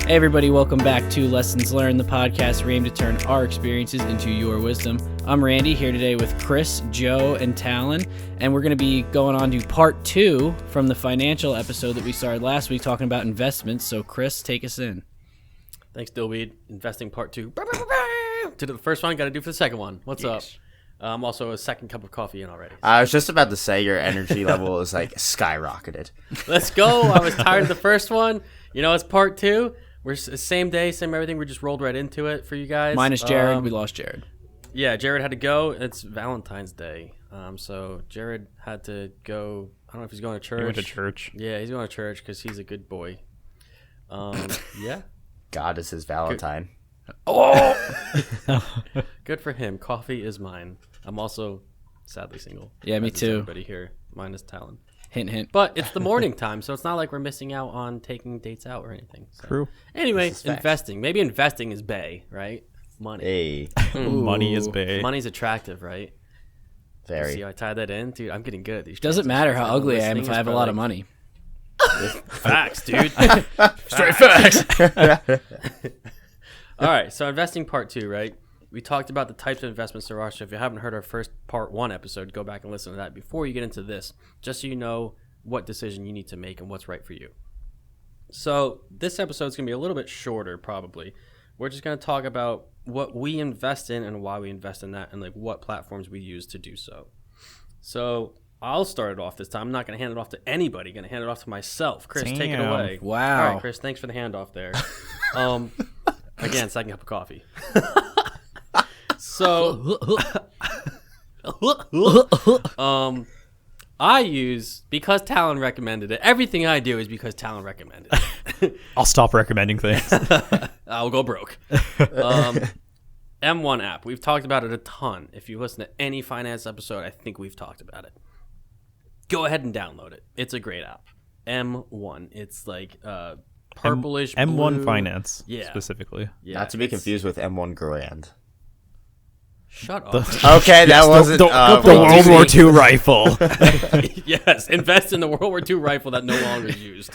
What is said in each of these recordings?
Hey everybody, welcome back to Lessons Learned, the podcast where we aim to turn our experiences into your wisdom. I'm Randy, here today with Chris, Joe, and Talon, and we're going to be going on to part 2 from the financial episode that we started last week talking about investments. So Chris, take us in. Thanks, Dillweed. Investing part 2. To the first one, got to do for the second one. What's up? I'm also a second cup of coffee in already. I was just about to say your energy level is like skyrocketed. Let's go. I was tired of the first one. You know, it's part 2. We're same day, same everything. We just rolled right into it for you guys. Minus Jared. We lost Jared. Yeah, Jared had to go. It's Valentine's Day. So Jared had to go. I don't know if he's going to church. He went to church. Yeah, he's going to church because he's a good boy. Yeah. God is his Valentine. Oh! Good for him. Coffee is mine. I'm also sadly single. Yeah, me too. Everybody here, minus Talon. Hint, hint. But it's the morning time, so it's not like we're missing out on taking dates out or anything. So. True. Anyway, investing. Maybe investing is bae, right? Money. Hey. Money is bae. Money's attractive, right? Very. See how I tied that in? Dude, I'm getting good at these. Doesn't matter how ugly I am if I have a lot of money. Facts, dude. Straight facts. All right, so investing part 2, right? We talked about the types of investments there are. So if you haven't heard our first part 1 episode, go back and listen to that before you get into this, just so you know what decision you need to make and what's right for you. So this episode's going to be a little bit shorter, probably. We're just going to talk about what we invest in and why we invest in that and like what platforms we use to do so. So I'll start it off this time. I'm not going to hand it off to anybody. I'm going to hand it off to myself. Chris, take it away. Wow. All right, Chris, thanks for the handoff there. Again, second cup of coffee. So, I use, because Talon recommended it, everything I do is because Talon recommended it. I'll stop recommending things. I'll go broke. M1 app. We've talked about it a ton. If you listen to any finance episode, I think we've talked about it. Go ahead and download it. It's a great app. M1. It's like purplish M1 blue. Finance, Yeah. specifically. Yeah, Not to be confused with M1 Grand. Shut up. Okay, that wasn't... the World War II rifle. Yes, invest in the World War II rifle that no longer is used.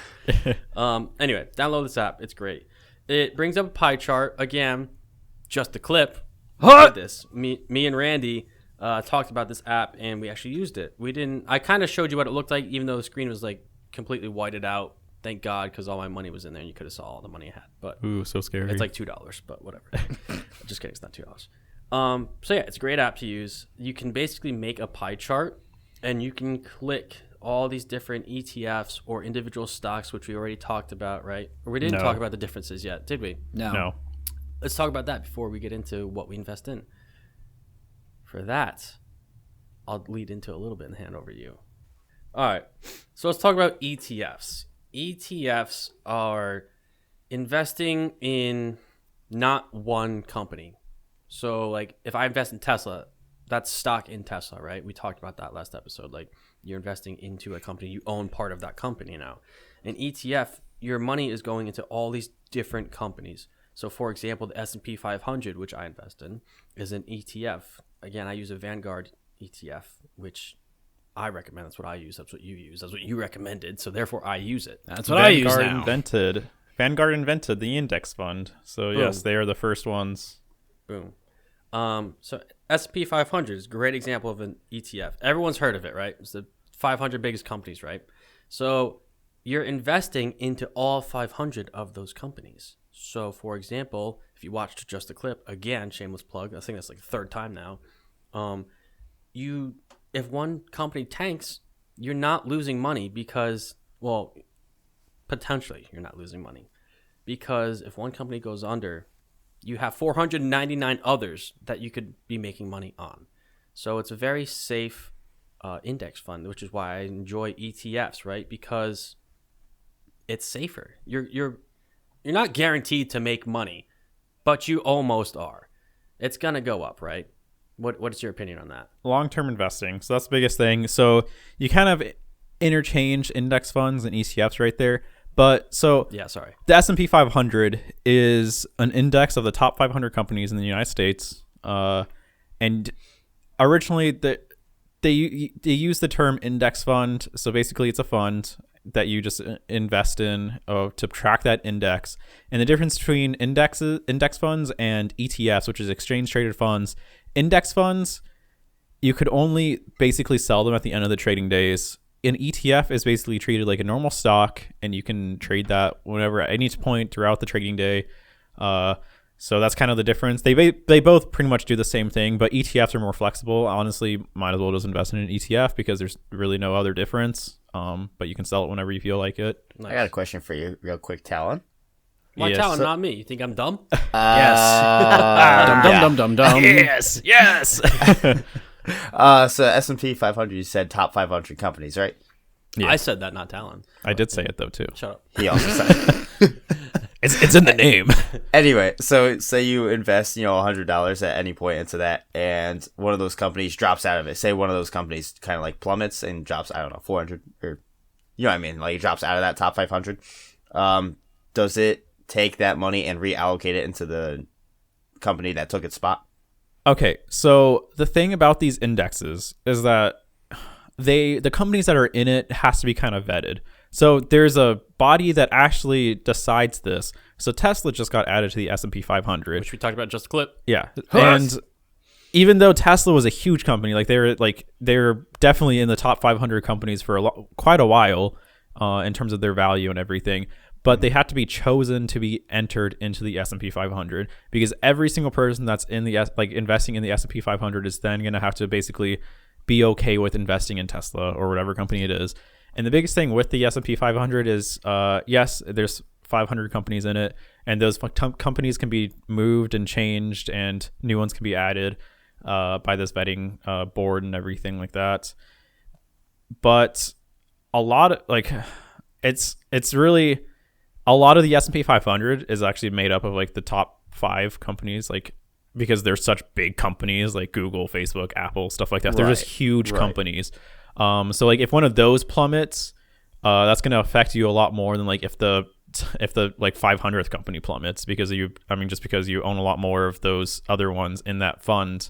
Anyway, download this app. It's great. It brings up a pie chart. Again, just a clip. Did this. Me and Randy talked about this app, and we actually used it. I kind of showed you what it looked like, even though the screen was like completely whited out. Thank God, because all my money was in there, and you could have saw all the money I had. But Ooh, so scary. it's like $2, but whatever. Just kidding, it's not $2. So yeah, it's a great app to use. You can basically make a pie chart, and you can click all these different ETFs or individual stocks, which we already talked about, right? Or we didn't talk about the differences yet, did we? No. Let's talk about that before we get into what we invest in. For that, I'll lead into a little bit and hand over to you. All right, so let's talk about ETFs. ETFs are investing in not one company. So, like, if I invest in Tesla, that's stock in Tesla, right? We talked about that last episode. Like, you're investing into a company. You own part of that company now. An ETF, your money is going into all these different companies. So, for example, the S&P 500, which I invest in, is an ETF. Again, I use a Vanguard ETF, which I recommend. That's what I use. That's what you use. That's what you recommended. So, therefore, I use it. That's what I use now. Vanguard invented the index fund. So, yes, they are the first ones. Boom. So S&P 500 is a great example of an ETF. Everyone's heard of it, right? It's the 500 biggest companies, right? So you're investing into all 500 of those companies. So, for example, if you watched just the clip, again, shameless plug, I think that's like the third time now. If one company tanks, you're not losing money because, well, potentially you're not losing money because if one company goes under, you have 499 others that you could be making money on. So it's a very safe index fund, which is why I enjoy ETFs, right? Because it's safer. You're not guaranteed to make money, but you almost are. It's gonna go up, right? What is your opinion on that? Long-term investing. So that's the biggest thing. So you kind of interchange index funds and ETFs right there. But so yeah, sorry. The S&P 500 is an index of the top 500 companies in the United States. And originally they use the term index fund. So basically it's a fund that you just invest in to track that index. And the difference between index funds and ETFs, which is exchange traded funds, index funds, you could only basically sell them at the end of the trading days. An ETF is basically treated like a normal stock, and you can trade that whenever at any point throughout the trading day. So that's kind of the difference. They both pretty much do the same thing, but ETFs are more flexible. Honestly, might as well just invest in an ETF because there's really no other difference. But you can sell it whenever you feel like it. I got a question for you, real quick, Talon. My Yes. talent, not me. You think I'm dumb? Yes. Dum. Yes. So S&P 500, you said top 500 companies, right? Yeah. I said that, not talent. I did say it though too. Shut up. He also said. It's in the name. Anyway, so say you invest, $100 at any point into that, and one of those companies drops out of it. Say one of those companies kind of like plummets and drops, I don't know, 400 or, you know what I mean? Like it drops out of that top 500. Does it take that money and reallocate it into the company that took its spot? Okay, so the thing about these indexes is that the companies that are in it has to be kind of vetted. So there's a body that actually decides this. So Tesla just got added to the S&P 500, Which we talked about just a clip. yeah. And even though Tesla was a huge company, they're definitely in the top 500 companies for quite a while, in terms of their value and everything. But they had to be chosen to be entered into the S&P 500 because every single person that's in the investing in the S&P 500 is then going to have to basically be okay with investing in Tesla or whatever company it is. And the biggest thing with the S&P 500 is, yes, there's 500 companies in it, and those companies can be moved and changed, and new ones can be added by this vetting board and everything like that. But a lot of it's really. A lot of the S&P 500 is actually made up of the top 5 companies, because they're such big companies like Google, Facebook, Apple, stuff like that. They're just huge companies. So if one of those plummets, that's going to affect you a lot more than if the 500th company plummets because you own a lot more of those other ones in that fund.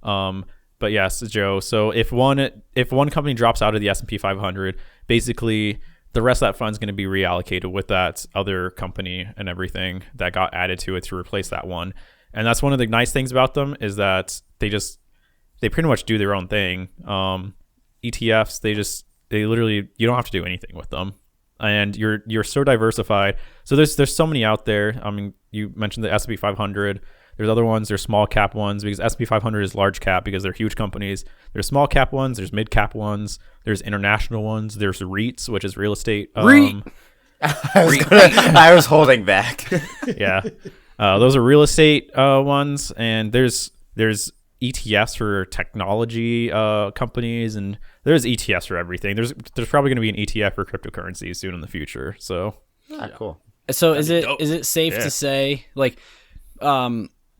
But yes, Joe. So if one company drops out of the S&P 500, basically the rest of that fund is going to be reallocated with that other company and everything that got added to it to replace that one. And that's one of the nice things about them is that they pretty much do their own thing. ETFs, they literally, you don't have to do anything with them. And you're so diversified. So there's so many out there. I mean, you mentioned the S&P 500. There's other ones. There's small cap ones because S&P 500 is large cap because they're huge companies. There's small cap ones. There's mid cap ones. There's international ones. There's REITs, which is real estate. I was holding back. Yeah, those are real estate ones, and there's ETFs for technology companies, and there's ETFs for everything. There's probably going to be an ETF for cryptocurrency soon in the future. So Cool. So is it safe to say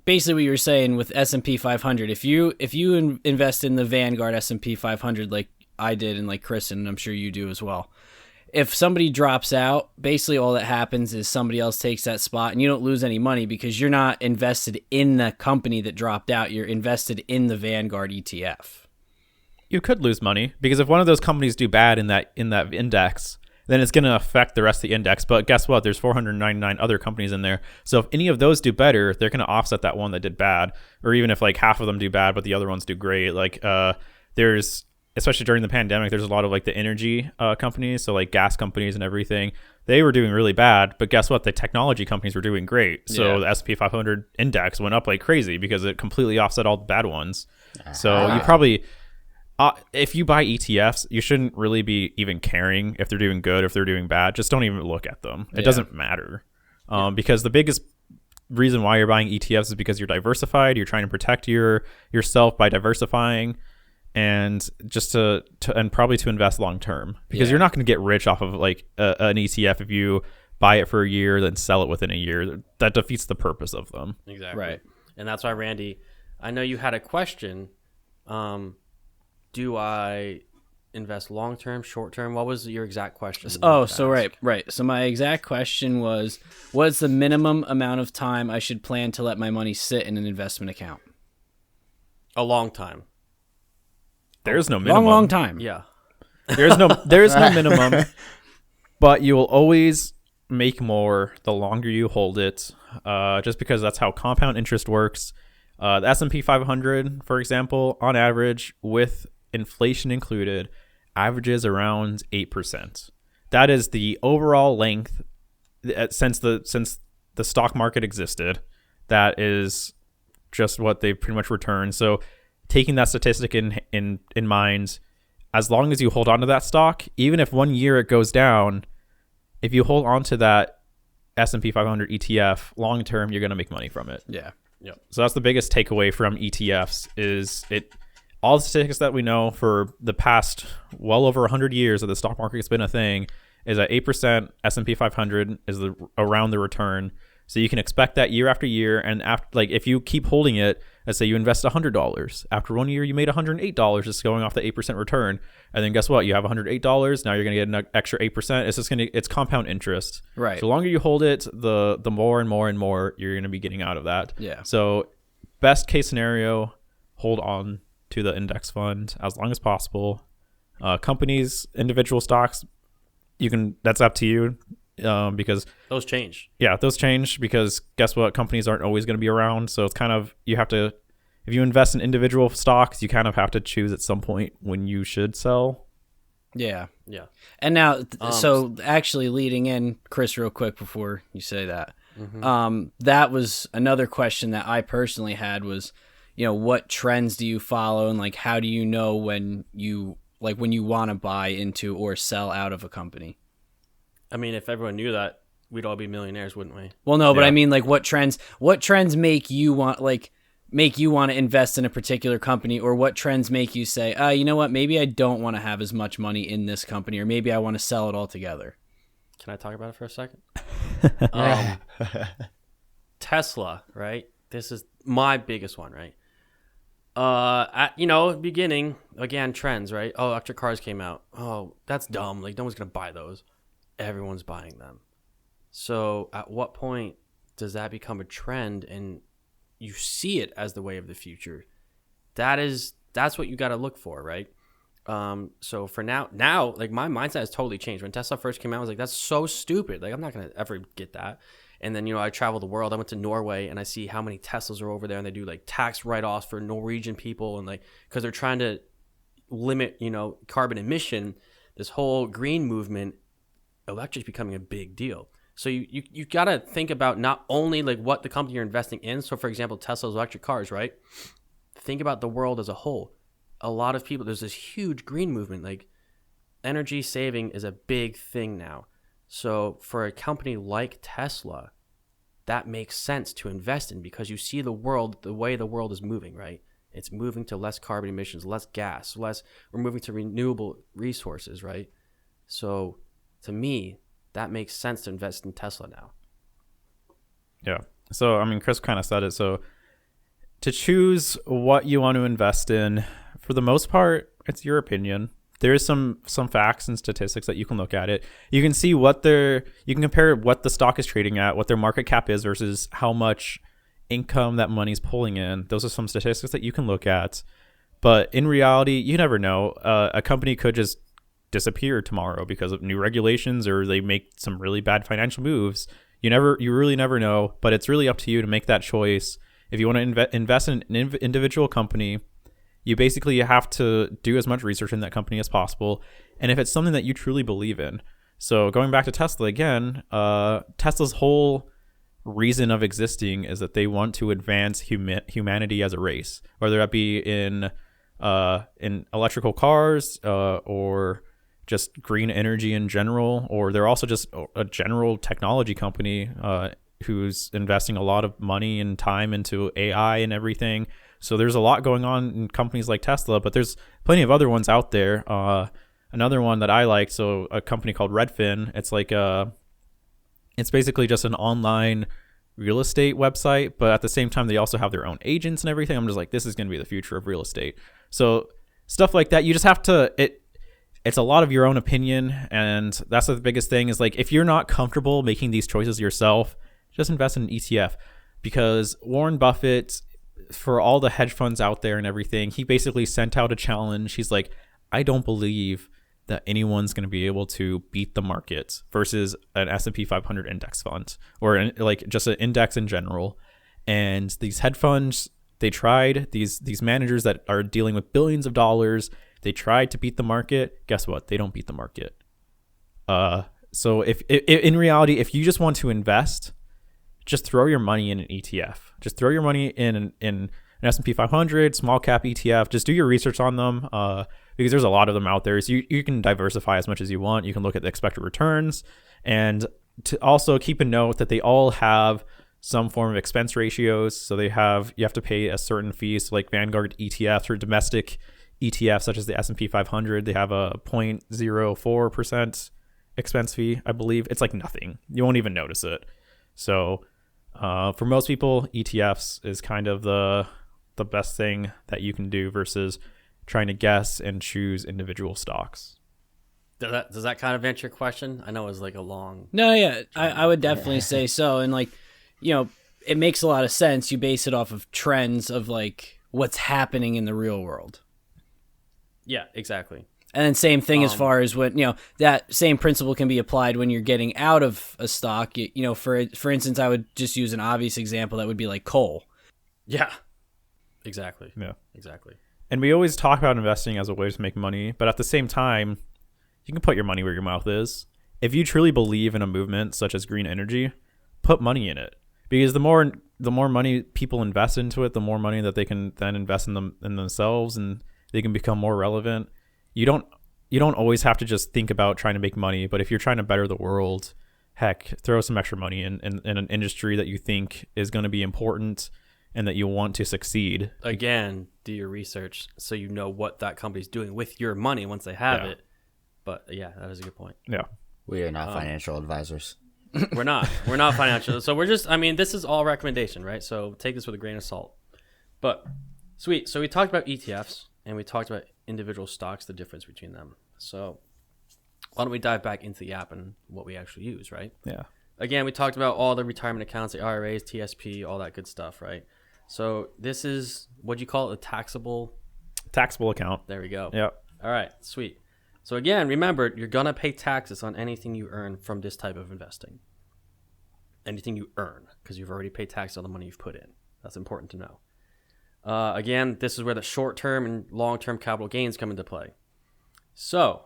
basically what you were saying with S&P 500, if you invest in the Vanguard S&P 500 like I did and like Chris and I'm sure you do as well, if somebody drops out, basically all that happens is somebody else takes that spot and you don't lose any money because you're not invested in the company that dropped out. You're invested in the Vanguard ETF. You could lose money because if one of those companies do bad in that index, then it's going to affect the rest of the index. But guess what? There's 499 other companies in there. So if any of those do better, they're going to offset that one that did bad. Or even if half of them do bad, but the other ones do great. There's, especially during the pandemic, there's a lot of the energy companies. So gas companies and everything, they were doing really bad. But guess what? The technology companies were doing great. So the S&P 500 index went up like crazy because it completely offset all the bad ones. So you probably... if you buy ETFs, you shouldn't really be even caring if they're doing good or if they're doing bad. Just don't even look at them. It doesn't matter. Because the biggest reason why you're buying ETFs is because you're diversified. You're trying to protect yourself by diversifying and just and probably to invest long term because you're not going to get rich off of an ETF if you buy it for a year, then sell it within a year. That defeats the purpose of them. Exactly. Right. And that's why, Randy, I know you had a question. Do I invest long-term, short-term? What was your exact question? Right. So my exact question was, what's the minimum amount of time I should plan to let my money sit in an investment account? A long time. There's no minimum. Long time. Yeah. There is no minimum. but you will always make more the longer you hold it, just because that's how compound interest works. The S&P 500, for example, on average, with inflation included, averages around 8%. That is the overall length since the stock market existed. That is just what they've pretty much returned. So taking that statistic in mind, as long as you hold on to that stock, even if 1 year it goes down, if you hold on to that S&P 500 ETF long term, you're going to make money from it. Yeah. Yep. So that's the biggest takeaway from ETFs is all the statistics that we know for the past well over 100 years that the stock market has been a thing is that 8% S&P 500 is around the return. So you can expect that year after year. And after, like, if you keep holding it, let's say you invest $100. After 1 year, you made $108 just going off the 8% return. And then guess what? You have $108. Now you're going to get an extra 8%. It's compound interest. Right. So the longer you hold it, the more and more and more you're going to be getting out of that. Yeah. So best case scenario, hold on to the index fund as long as possible. Companies, individual stocks, that's up to you. Because Those change. Yeah, those change because guess what? Companies aren't always going to be around. So it's kind of, you have to, if you invest in individual stocks, you kind of have to choose at some point when you should sell. Yeah. Yeah. And now, so actually leading in, Chris, real quick before you say that, that was another question that I personally had was, what trends do you follow and like, how do you know when you want to buy into or sell out of a company? I mean, if everyone knew that, we'd all be millionaires, wouldn't we? Well, no, but Yeah. I mean, like, what trends make you want to invest in a particular company, or what trends make you say, you know what, maybe I don't want to have as much money in this company, or maybe I want to sell it altogether. Can I talk about it for a second? Tesla, right? This is my biggest one, right? At beginning, again, trends, right? Oh, electric cars came out. Oh, that's dumb. Like, no one's going to buy those. Everyone's buying them. So at what point does that become a trend and you see it as the way of the future? That's what you got to look for, right? So for now, like, my mindset has totally changed. When Tesla first came out, I was like, that's so stupid. Like, I'm not going to ever get that. And then, I travel the world. I went to Norway and I see how many Teslas are over there, and they do like tax write-offs for Norwegian people, and like, because they're trying to limit, carbon emission. This whole green movement, electric's becoming a big deal. So you got to think about not only like what the company you're investing in. So for example, Tesla's electric cars, right? Think about the world as a whole. A lot of people, there's this huge green movement. Like, energy saving is a big thing now. So for a company like Tesla, that makes sense to invest in because you see the world, the way the world is moving, right? It's moving to less carbon emissions, less gas, we're moving to renewable resources, right? So to me, that makes sense to invest in Tesla now. Yeah. So, I mean, Chris kind of said it. So to choose what you want to invest in, for the most part, it's your opinion. There is some facts and statistics that you can look at it. You can see you can compare what the stock is trading at, what their market cap is versus how much income that money's pulling in. Those are some statistics that you can look at. But in reality, you never know. A company could just disappear tomorrow because of new regulations, or they make some really bad financial moves. You really never know, but it's really up to you to make that choice. If you want to invest in an individual company, you basically have to do as much research in that company as possible. And if it's something that you truly believe in. So going back to Tesla again, Tesla's whole reason of existing is that they want to advance humanity as a race, whether that be in electrical cars, or just green energy in general, or they're also just a general technology company who's investing a lot of money and time into AI and everything. So there's a lot going on in companies like Tesla, but there's plenty of other ones out there. Another one that I like, so a company called Redfin. It's like it's basically just an online real estate website, but at the same time, they also have their own agents and everything. I'm just like, this is going to be the future of real estate. So stuff like that, you just have to, it's a lot of your own opinion. And that's the biggest thing is, like, if you're not comfortable making these choices yourself, just invest in an ETF, because Warren Buffett, for all the hedge funds out there and everything, he basically sent out a challenge. He's like, I don't believe that anyone's going to be able to beat the market versus an S&P 500 index fund or like just an index in general. And these hedge funds, they tried, these managers that are dealing with billions of dollars, they tried to beat the market. Guess what? They don't beat the market. So if in reality, if you just want to invest, just throw your money in an ETF. Just throw your money in an S&P 500 small cap ETF. Just do your research on them because there's a lot of them out there. So you can diversify as much as you want. You can look at the expected returns, and to also keep a note that they all have some form of expense ratios. So you have to pay a certain fee. So like Vanguard ETFs or domestic ETFs such as the S&P 500, they have a 0.04% expense fee. I believe it's like nothing. You won't even notice it. So for most people, ETFs is kind of the best thing that you can do versus trying to guess and choose individual stocks. Does that kind of answer your question? I know it was like a long... No, yeah, I would definitely say so. And like, you know, it makes a lot of sense. You base it off of trends of like what's happening in the real world. Yeah, exactly. And then same thing as far as what, you know, that same principle can be applied when you're getting out of a stock. You know, for instance, I would just use an obvious example that would be like coal. Yeah, exactly. Yeah, exactly. And we always talk about investing as a way to make money, but at the same time, you can put your money where your mouth is. If you truly believe in a movement such as green energy, put money in it, because the more money people invest into it, the more money that they can then invest in themselves, and they can become more relevant. You don't always have to just think about trying to make money, but if you're trying to better the world, heck, throw some extra money in an industry that you think is going to be important and that you want to succeed. Again, do your research so you know what that company's doing with your money once they have it. But yeah, that is a good point. Yeah. We are not financial advisors. We're not financial. So we're just, I mean, this is all recommendation, right? So take this with a grain of salt. But sweet. So we talked about ETFs and we talked about individual stocks, the difference between them. So why don't we dive back into the app and what we actually use, right? Yeah. Again, we talked about all the retirement accounts, the IRAs, TSP, all that good stuff, right? So this is, what do you call it, a taxable account. There we go. Yeah. All right, sweet. So again, remember, you're going to pay taxes on anything you earn from this type of investing. Anything you earn, because you've already paid tax on the money you've put in. That's important to know. Again, this is where the short-term and long-term capital gains come into play. So,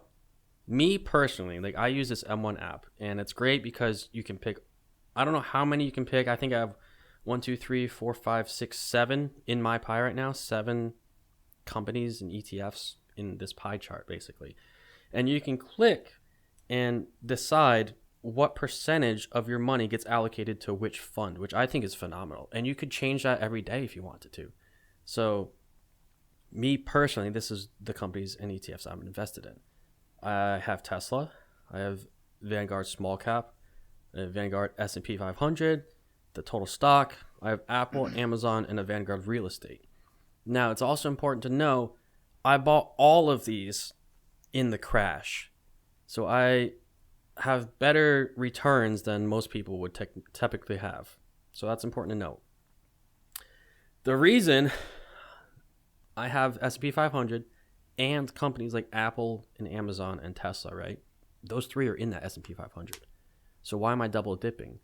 me personally, like I use this M1 app, and it's great because you can pick, I don't know how many you can pick. I think I have 1, 2, 3, 4, 5, 6, 7 in my pie right now. 7 companies and ETFs in this pie chart, basically. And you can click and decide what percentage of your money gets allocated to which fund, which I think is phenomenal. And you could change that every day if you wanted to. So me personally, this is the companies and ETFs I'm invested in. I have Tesla. I have Vanguard Small Cap, Vanguard S&P 500, the total stock. I have Apple, Amazon, and a Vanguard Real Estate. Now, it's also important to know I bought all of these in the crash. So I have better returns than most people would typically have. So that's important to note. The reason I have S&P 500 and companies like Apple and Amazon and Tesla, right? Those 3 are in that S&P 500. So why am I double dipping?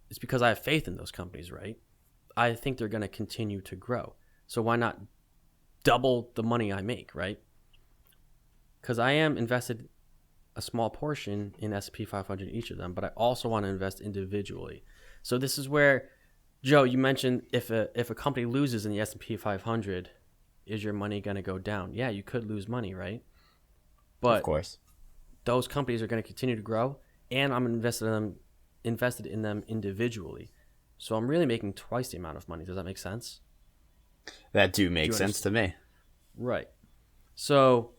It's because I have faith in those companies, right? I think they're going to continue to grow. So why not double the money I make, right? Because I am invested a small portion in S&P 500 each of them, but I also want to invest individually. So this is where, Joe, you mentioned if a company loses in the S&P 500, is your money going to go down? Yeah, you could lose money, right? But of course, those companies are going to continue to grow, and I'm invested in them individually. So I'm really making twice the amount of money. Does that make sense? That do make sense to me. Right. So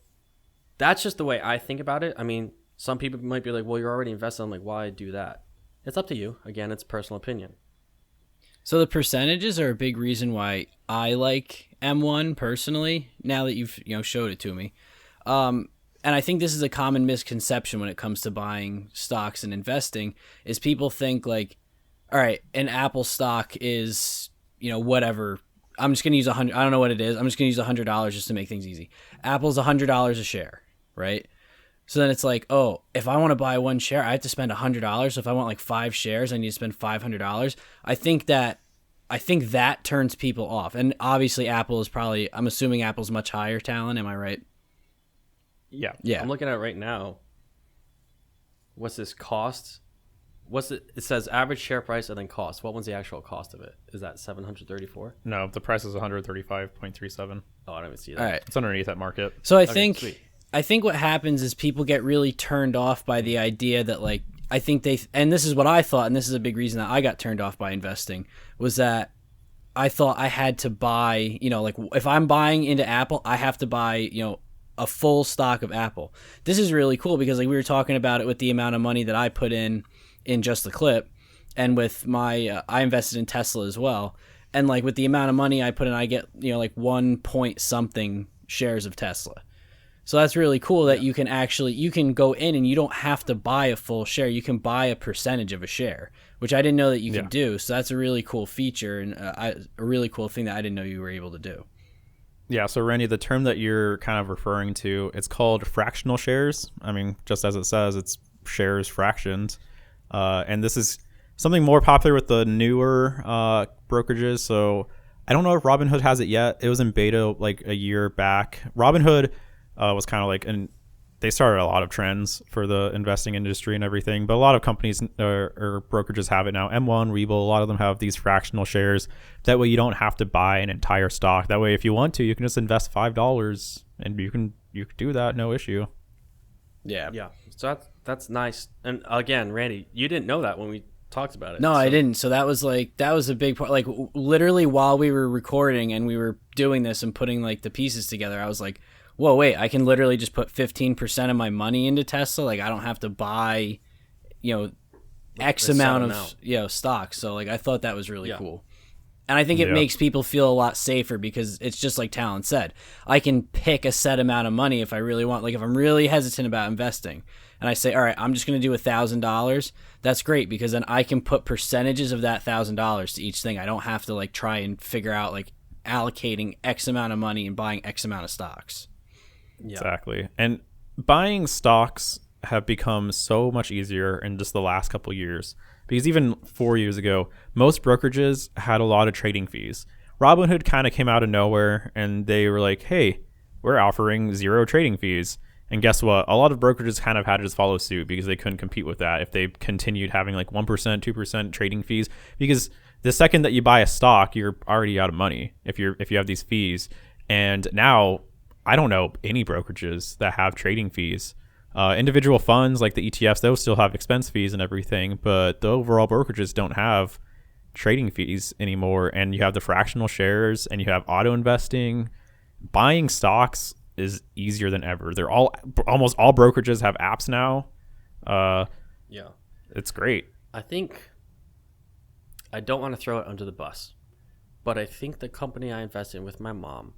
that's just the way I think about it. I mean, some people might be like, well, you're already invested. I'm like, why do that? It's up to you. Again, it's personal opinion. So the percentages are a big reason why I like M1 personally, now that you've showed it to me. And I think this is a common misconception when it comes to buying stocks and investing, is people think like, all right, an Apple stock is, whatever. I'm just going to use 100. I don't know what it is. I'm just going to use $100 just to make things easy. Apple's $100 a share, right? So then it's like, oh, if I want to buy one share, I have to spend $100. So if I want like 5 shares, I need to spend $500. I think that turns people off. And obviously Apple is probably, I'm assuming Apple's much higher, Talon. Am I right? Yeah. Yeah. I'm looking at it right now. What's this cost? What's it? It says average share price and then cost. What was the actual cost of it? Is that 734? No, the price is 135.37. Oh, I don't even see that. All right. It's underneath that market. So Okay, sweet. I think what happens is people get really turned off by the idea that like, I think and this is what I thought, and this is a big reason that I got turned off by investing, was that I thought I had to buy, like if I'm buying into Apple, I have to buy, a full stock of Apple. This is really cool because like we were talking about it with the amount of money that I put in just the clip, and with my I invested in Tesla as well, and like with the amount of money I put in, I get like 1 point something shares of Tesla. So that's really cool that you can go in and you don't have to buy a full share. You can buy a percentage of a share, which I didn't know that you could do. So that's a really cool feature and a really cool thing that I didn't know you were able to do. Yeah, so Randy, the term that you're kind of referring to, it's called fractional shares. I mean, just as it says, it's shares fractions. And this is something more popular with the newer brokerages. So I don't know if Robinhood has it yet. It was in beta like a year back. Robinhood was kind of like, and they started a lot of trends for the investing industry and everything, but a lot of companies or brokerages have it now. M1, Rebel, a lot of them have these fractional shares. That way you don't have to buy an entire stock. That way, if you want to, you can just invest $5 and you can do that, no issue. Yeah. Yeah. So that's nice. And again, Randy, you didn't know that when we talked about it. No, I didn't. So that was a big part. Like literally while we were recording and we were doing this and putting like the pieces together, I was like, whoa, wait, I can literally just put 15% of my money into Tesla. Like I don't have to buy, X amount of stocks. So like I thought that was really cool. And I think it makes people feel a lot safer because it's just like Talon said. I can pick a set amount of money if I really want. Like if I'm really hesitant about investing and I say, all right, I'm just going to do $1,000. That's great because then I can put percentages of that $1,000 to each thing. I don't have to like try and figure out like allocating X amount of money and buying X amount of stocks. Yeah. Exactly. And buying stocks have become so much easier in just the last couple of years. Because even 4 years ago, most brokerages had a lot of trading fees. Robinhood kind of came out of nowhere and they were like, hey, we're offering 0 trading fees. And guess what? A lot of brokerages kind of had to just follow suit because they couldn't compete with that if they continued having like 1%, 2% trading fees. Because the second that you buy a stock, you're already out of money if you have these fees. And now I don't know any brokerages that have trading fees. Individual funds like the ETFs, those still have expense fees and everything, but the overall brokerages don't have trading fees anymore. And you have the fractional shares and you have auto investing. Buying stocks is easier than ever. Almost all brokerages have apps now. Yeah. It's great. I think I don't want to throw it under the bus, but I think the company I invest in with my mom,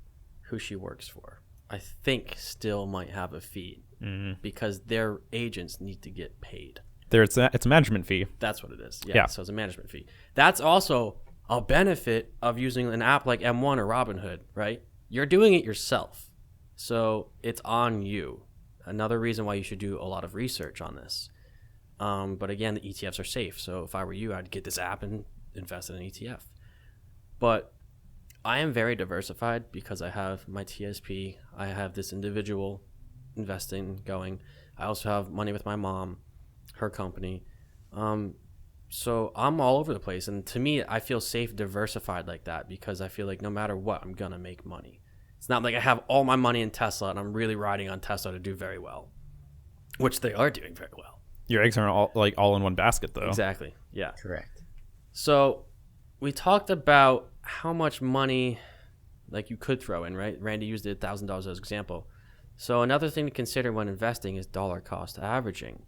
who she works for, I think still might have a fee because their agents need to get paid. It's a management fee. That's what it is. Yeah. So it's a management fee. That's also a benefit of using an app like M1 or Robinhood, right? You're doing it yourself. So it's on you. Another reason why you should do a lot of research on this. But again, the ETFs are safe. So if I were you, I'd get this app and invest in an ETF. But I am very diversified because I have my TSP. I have this individual investing going. I also have money with my mom, her company. So I'm all over the place. And to me, I feel safe diversified like that because I feel like no matter what, I'm going to make money. It's not like I have all my money in Tesla and I'm really riding on Tesla to do very well, which they are doing very well. Your eggs aren't all in one basket, though. Exactly. Yeah. Correct. So we talked about how much money like you could throw in, right? Randy used it $1,000 as an example. So another thing to consider when investing is dollar cost averaging.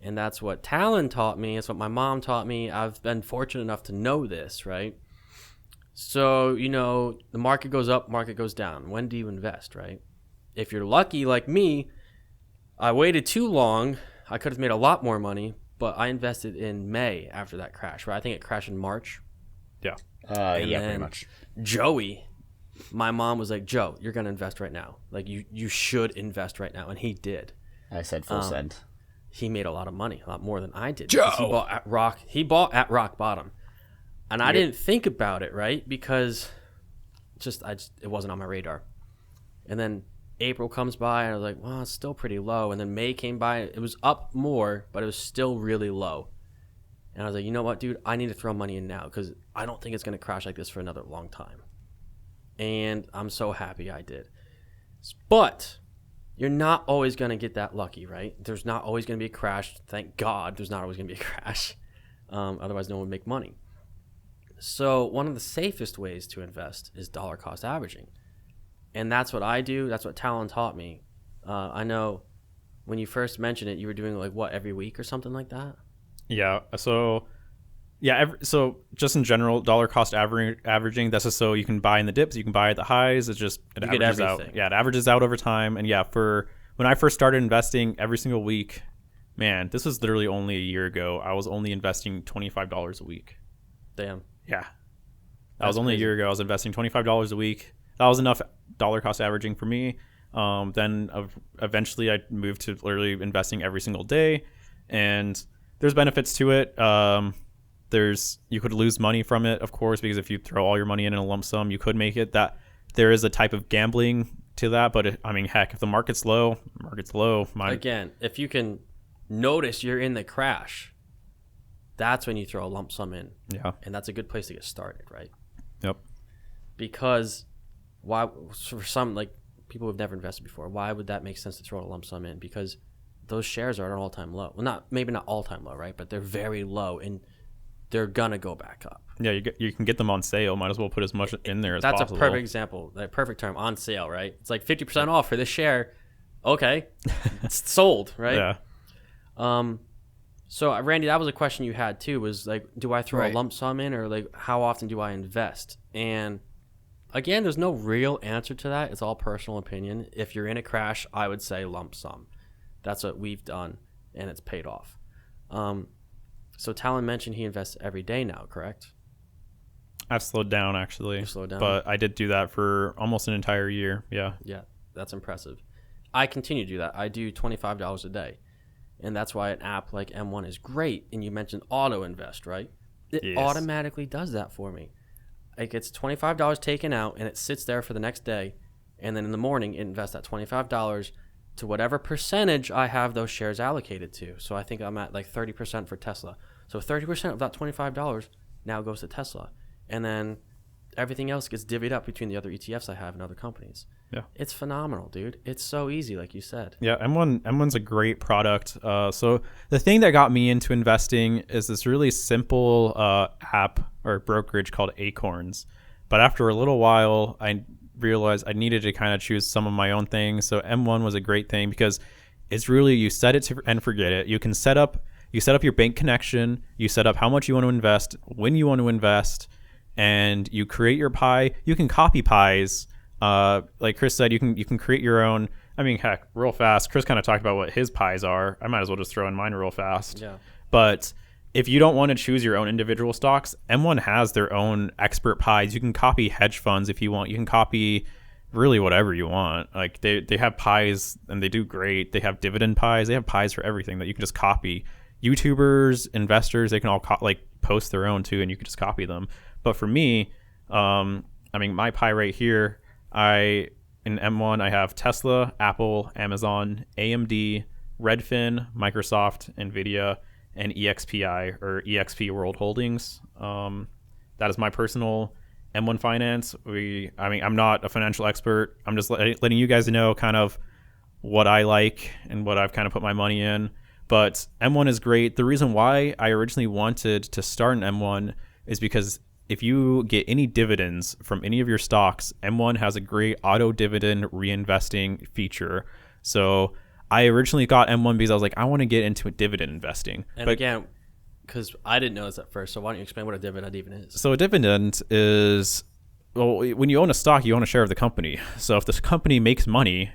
And that's what Talon taught me. It's what my mom taught me. I've been fortunate enough to know this, right? So, the market goes up, market goes down. When do you invest, right? If you're lucky like me, I waited too long. I could have made a lot more money, but I invested in May after that crash, right? I think it crashed in March. Yeah. Yeah, pretty much. Joey, my mom was like, Joe, you're going to invest right now. Like, you should invest right now. And he did. I said full send. He made a lot of money, a lot more than I did. Joe! Because he bought at rock bottom. And I didn't think about it, right? Because it wasn't on my radar. And then April comes by, and I was like, well, it's still pretty low. And then May came by. It was up more, but it was still really low. And I was like, you know what, dude? I need to throw money in now because I don't think it's going to crash like this for another long time. And I'm so happy I did. But you're not always going to get that lucky, right? There's not always going to be a crash. Thank God there's not always going to be a crash. Otherwise, no one would make money. So one of the safest ways to invest is dollar cost averaging. And that's what I do. That's what Talon taught me. I know when you first mentioned it, you were doing like what, every week or something like that? Yeah. So just in general, dollar cost averaging, that's just so you can buy in the dips, you can buy at the highs. It averages out. Yeah, it averages out over time. And yeah, for when I first started investing every single week, man, this was literally only a year ago. I was only investing $25 a week. Damn. Yeah. That was only a year ago. I was investing $25 a week. That was enough dollar cost averaging for me. Then eventually I moved to literally investing every single day, and there's benefits to it. You could lose money from it, of course, because if you throw all your money in a lump sum, you could make it. That there is a type of gambling to that, but heck, if the market's low, Again, if you can notice you're in the crash, that's when you throw a lump sum in. Yeah. And that's a good place to get started, right? Yep. Because for some, like people who've never invested before, why would that make sense to throw a lump sum in? Because those shares are at an all-time low. Well, maybe not all-time low, right? But they're very low, and they're gonna go back up. Yeah, you can get them on sale. Might as well put as much in there as possible. That's a perfect example. That perfect term, on sale, right? It's like 50% off for this share. Okay, it's sold, right? Yeah. So Randy, that was a question you had too. Was like, do I throw Right. a lump sum in, or like, how often do I invest? And again, there's no real answer to that. It's all personal opinion. If you're in a crash, I would say lump sum. That's what we've done, and it's paid off. So Talon mentioned he invests every day now, correct? I've slowed down, actually. You've slowed down? But I did do that for almost an entire year. Yeah. Yeah, that's impressive. I continue to do that. I do $25 a day, and that's why an app like M1 is great. And you mentioned auto invest, right? It Yes. automatically does that for me. It gets $25 taken out, and it sits there for the next day, and then in the morning it invests that $25 to whatever percentage I have those shares allocated to. So I think I'm at like 30% for Tesla. So 30% of that $25 now goes to Tesla. And then everything else gets divvied up between the other ETFs I have in other companies. Yeah. It's phenomenal, dude. It's so easy, like you said. Yeah, M1's a great product. So the thing that got me into investing is this really simple app or brokerage called Acorns. But after a little while, I realized I needed to kind of choose some of my own things. So M1 was a great thing because it's really, you set it to and forget it. You can set up your bank connection, you set up how much you want to invest, when you want to invest, and you create your pie. You can copy pies. Like Chris said, you can create your own. I mean, heck, real fast, Chris kind of talked about what his pies are. I might as well just throw in mine real fast. Yeah. But if you don't want to choose your own individual stocks, M1 has their own expert pies. You can copy hedge funds if you want. You can copy really whatever you want. Like they have pies and they do great. They have dividend pies. They have pies for everything that you can just copy. YouTubers, investors, they can all post their own too, and you can just copy them. But for me, I mean, my pie right here, in M1, I have Tesla, Apple, Amazon, AMD, Redfin, Microsoft, Nvidia, and EXPI or EXP World Holdings. That is my personal M1 finance. I'm not a financial expert. I'm just letting you guys know kind of what I like and what I've kind of put my money in. But M1 is great. The reason why I originally wanted to start an M1 is because if you get any dividends from any of your stocks, M1 has a great auto dividend reinvesting feature. So I originally got M1 because I was like, I want to get into dividend investing. And again, because I didn't know this at first, so why don't you explain what a dividend even is? So a dividend is, well, when you own a stock, you own a share of the company. So if this company makes money,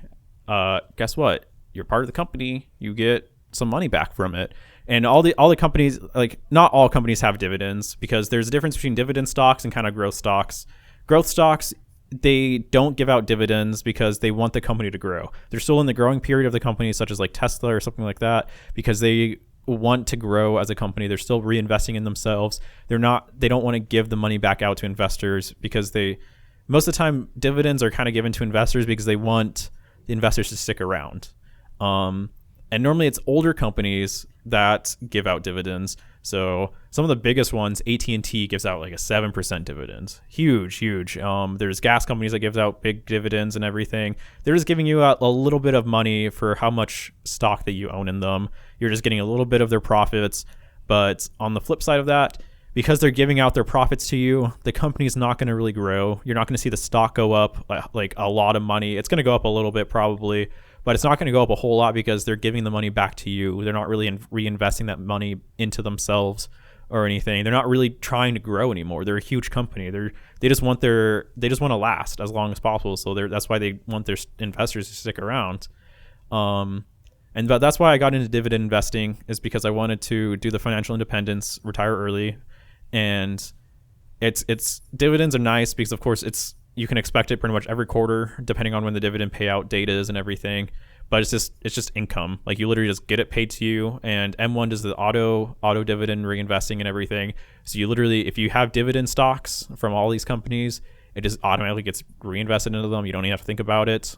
guess what? You're part of the company. You get some money back from it. And all the companies, like not all companies have dividends because there's a difference between dividend stocks and kind of growth stocks. Growth stocks, they don't give out dividends because they want the company to grow. They're still in the growing period of the company, such as like Tesla or something like that, because they want to grow as a company. They're still reinvesting in themselves. They don't want to give the money back out to investors because most of the time dividends are kind of given to investors because they want the investors to stick around. And normally it's older companies that give out dividends. So some of the biggest ones, AT&T gives out like a 7% dividend. Huge. There's gas companies that gives out big dividends and everything. They're just giving you out a little bit of money for how much stock that you own in them. You're just getting a little bit of their profits. But on the flip side of that, because they're giving out their profits to you, the company's not going to really grow. You're not going to see the stock go up like a lot of money. It's going to go up a little bit probably, but it's not going to go up a whole lot because they're giving the money back to you. They're not really reinvesting that money into themselves or anything. They're not really trying to grow anymore. They're a huge company. They just want to last as long as possible. So that's why they want their investors to stick around. But that's why I got into dividend investing, is because I wanted to do the financial independence, retire early. And it's dividends are nice because of course you can expect it pretty much every quarter depending on when the dividend payout date is and everything, but it's just income. Like you literally just get it paid to you, and M1 does the auto dividend reinvesting and everything. So you literally, if you have dividend stocks from all these companies, it just automatically gets reinvested into them. You don't even have to think about it.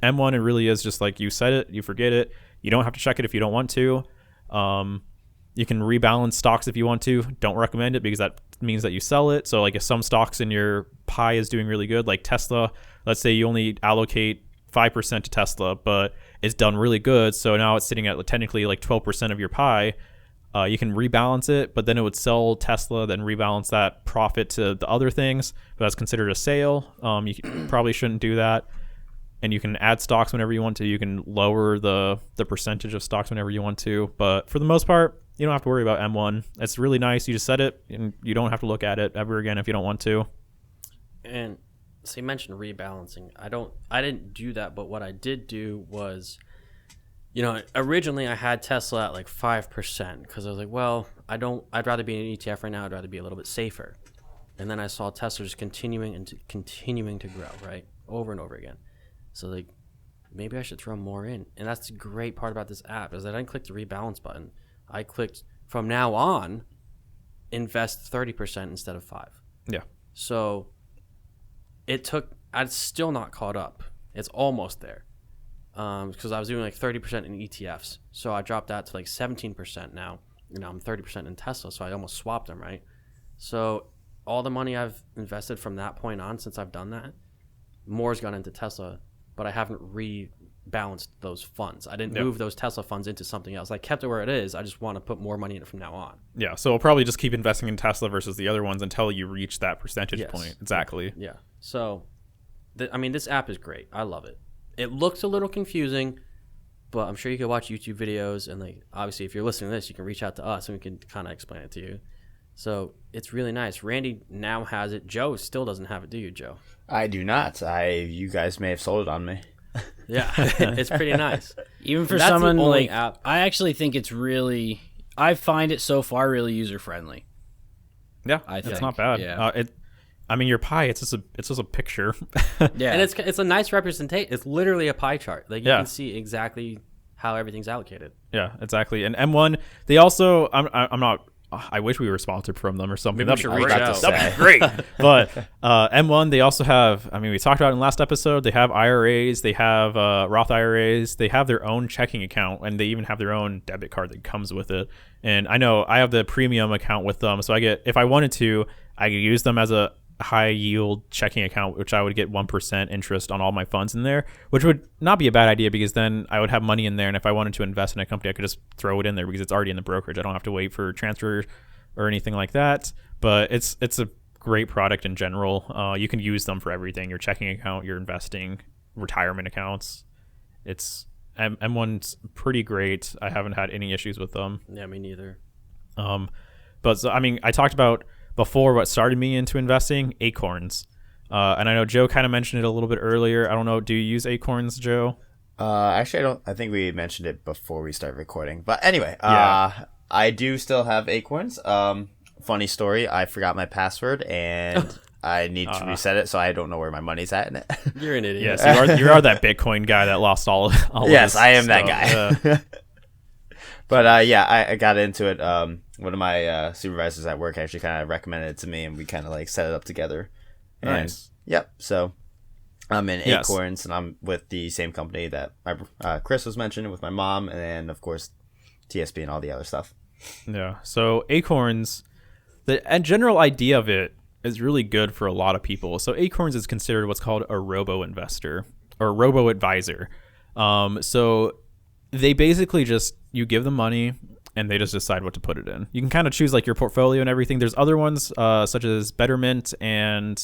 M1, it really is just like you said it, you forget it. You don't have to check it if you don't want to. You can rebalance stocks if you want to. Don't recommend it because that means that you sell it. So like if some stocks in your pie is doing really good, like Tesla, let's say you only allocate 5% to Tesla, but it's done really good. So now it's sitting at technically like 12% of your pie. You can rebalance it, but then it would sell Tesla, then rebalance that profit to the other things. But that's considered a sale. You probably shouldn't do that. And you can add stocks whenever you want to. You can lower the percentage of stocks whenever you want to. But for the most part, you don't have to worry about M1. It's really nice. You just set it, and you don't have to look at it ever again if you don't want to. And so you mentioned rebalancing. I didn't do that, but what I did do was, originally I had Tesla at like 5% because I was like, well, I'd rather be in an ETF right now. I'd rather be a little bit safer. And then I saw Tesla just continuing to grow, right? Over and over again. So like, maybe I should throw more in. And that's the great part about this app is that I didn't click the rebalance button. I clicked from now on, invest 30% instead of 5%. Yeah. So I'd still not caught up. It's almost there. Because I was doing like 30% in ETFs. So I dropped that to like 17% now. I'm 30% in Tesla. So I almost swapped them, right? So all the money I've invested from that point on, since I've done that, more's gone into Tesla, but I haven't rebalanced those funds. I didn't move those Tesla funds into something else. I kept it where it is. I just want to put more money in it from now on. Yeah, so we'll probably just keep investing in Tesla versus the other ones until you reach that percentage point. Exactly. Yeah. So, this app is great. I love it. It looks a little confusing, but I'm sure you can watch YouTube videos. And like, obviously, if you're listening to this, you can reach out to us and we can kind of explain it to you. So it's really nice. Randy now has it. Joe still doesn't have it, do you, Joe? I do not. You guys may have sold it on me. Yeah, it's pretty nice. Even for someone like, app. I actually think it's really, I find it so far really user friendly. Yeah, it's not bad. Yeah. Your pie, it's just a picture. Yeah, and it's a nice representation. It's literally a pie chart. Like you can see exactly how everything's allocated. Yeah, exactly. And M1, they also, I wish we were sponsored from them or something. Maybe we should reach out. That'd be great. But M1, they also have, we talked about it in the last episode, they have IRAs, they have Roth IRAs, they have their own checking account, and they even have their own debit card that comes with it. And I know I have the premium account with them, so if I wanted to, I could use them as a high yield checking account, which I would get 1% interest on all my funds in there, which would not be a bad idea because then I would have money in there, and if I wanted to invest in a company, I could just throw it in there because it's already in the brokerage. I don't have to wait for transfer or anything like that. But it's a great product in general. You can use them for everything: your checking account, your investing, retirement accounts. M1's pretty great. I haven't had any issues with them. Yeah, me neither. But so, I talked about before what started me into investing, Acorns. And I know Joe kind of mentioned it a little bit earlier. I don't know. Do you use Acorns, Joe? Actually, I don't. I think we mentioned it before we started recording. But anyway, I do still have Acorns. Funny story. I forgot my password and I need to reset it, so I don't know where my money's at in it. You're an idiot. Yes, you are that Bitcoin guy that lost all Yes, of his I am stuff. that guy. But I got into it. One of my supervisors at work actually kind of recommended it to me, and we kind of like set it up together. And, Nice. Yep. So I'm in Yes. Acorns, and I'm with the same company that Chris was mentioning with my mom, and then of course TSP and all the other stuff. Yeah. So Acorns, the general idea of it is really good for a lot of people. So Acorns is considered what's called a robo investor or robo advisor. So they basically just, you give them money and they just decide what to put it in. You can kind of choose like your portfolio and everything. There's other ones such as Betterment and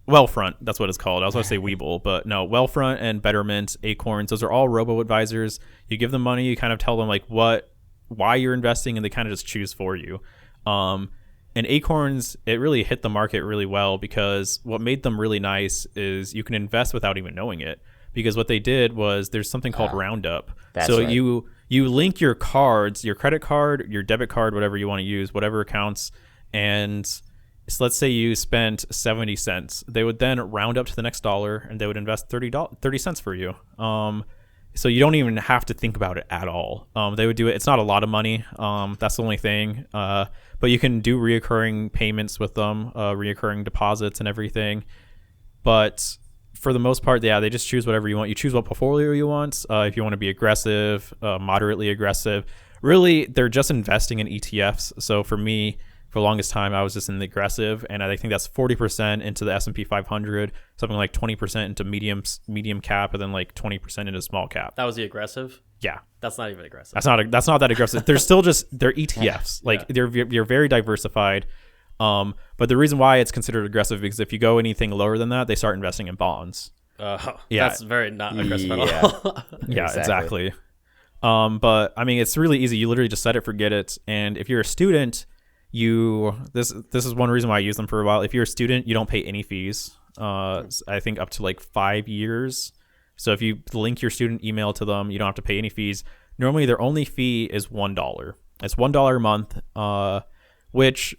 Wealthfront. That's what it's called. I was going to say Webull, but no, Wealthfront and Betterment, Acorns, those are all robo advisors. You give them money, you kind of tell them like why you're investing, and they kind of just choose for you. And Acorns, it really hit the market really well because what made them really nice is you can invest without even knowing it. Because what they did was there's something called Roundup. So right. you link your cards, your credit card, your debit card, whatever you want to use, whatever accounts, and so let's say you spent 70 cents. They would then round up to the next dollar and they would invest 30 cents for you. So you don't even have to think about it at all. They would do it. It's not a lot of money. That's the only thing. But you can do reoccurring payments with them, reoccurring deposits and everything. But for the most part, yeah, they just choose whatever you want. You choose what portfolio you want. If you want to be aggressive, moderately aggressive. Really, they're just investing in ETFs. So for me, for the longest time, I was just in the aggressive, and I think that's 40% into the S&P 500, something like 20% into medium cap, and then like 20% into small cap. That was the aggressive? Yeah. That's not even aggressive. That's not that aggressive. They're still just, they're ETFs. Like you're very diversified. But the reason why it's considered aggressive is if you go anything lower than that, they start investing in bonds. Yeah. That's very not aggressive at all. Yeah, exactly. But I mean, it's really easy. You literally just set it, forget it. And if you're a student, this is one reason why I use them for a while. If you're a student, you don't pay any fees. I think up to like 5 years. So if you link your student email to them, you don't have to pay any fees. Normally, their only fee is $1. It's $1 a month, which,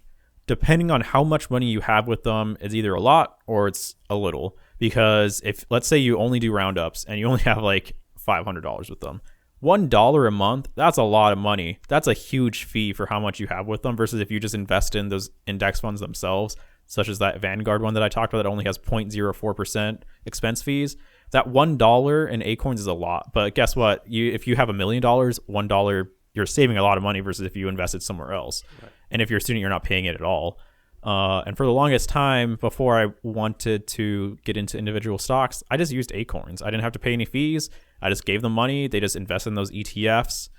depending on how much money you have with them, is either a lot or it's a little. Because if, let's say you only do roundups and you only have like $500 with them, $1 a month, that's a lot of money. That's a huge fee for how much you have with them versus if you just invest in those index funds themselves, such as that Vanguard one that I talked about that only has 0.04% expense fees. That $1 in Acorns is a lot. But guess what? If you have $1 million, $1, you're saving a lot of money versus if you invested somewhere else. Right. And if you're a student, you're not paying it at all. And for the longest time, before I wanted to get into individual stocks, I just used Acorns. I didn't have to pay any fees. I just gave them money. They just invest in those ETFs.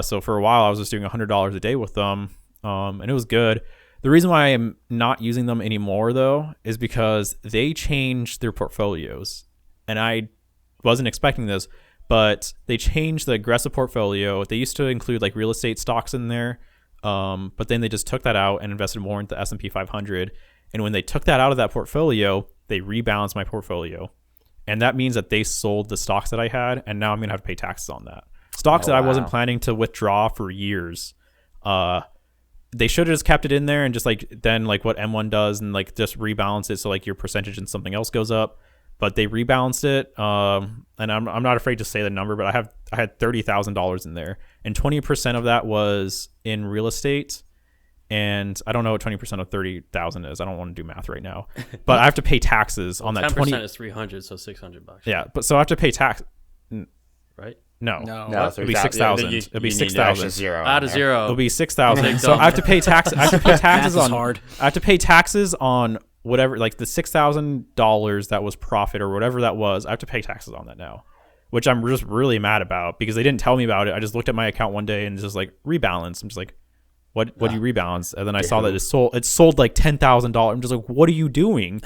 So for a while, I was just doing $100 a day with them, and it was good. The reason why I'm not using them anymore, though, is because they changed their portfolios. And I wasn't expecting this, but they changed the aggressive portfolio. They used to include like real estate stocks in there. But then they just took that out and invested more into the S&P 500. And when they took that out of that portfolio, they rebalanced my portfolio. And that means that they sold the stocks that I had, and now I'm going to have to pay taxes on that. Stocks that I wasn't planning to withdraw for years. They should have just kept it in there and just like then like what M1 does and like just rebalance it so like your percentage in something else goes up. But they rebalanced it, and I'm not afraid to say the number, but I had $30,000 in there, and 20% of that was in real estate, and I don't know what 20% of 30,000 is. I don't want to do math right now, but I have to pay taxes on that. 10% is 300, so $600. Yeah, but so I have to pay tax. Right? No, it'll be 6,000. It'll be 6,000. Out of zero. It'll be 6,000. So I have to pay tax. I have to pay taxes on. Hard. I have to pay taxes on whatever, like the $6,000 that was profit or whatever that was. I have to pay taxes on that now, which I'm just really mad about because they didn't tell me about it. I just looked at my account one day and just like rebalance. I'm just like, what do you rebalance? And then I saw that it sold like $10,000. I'm just like, what are you doing?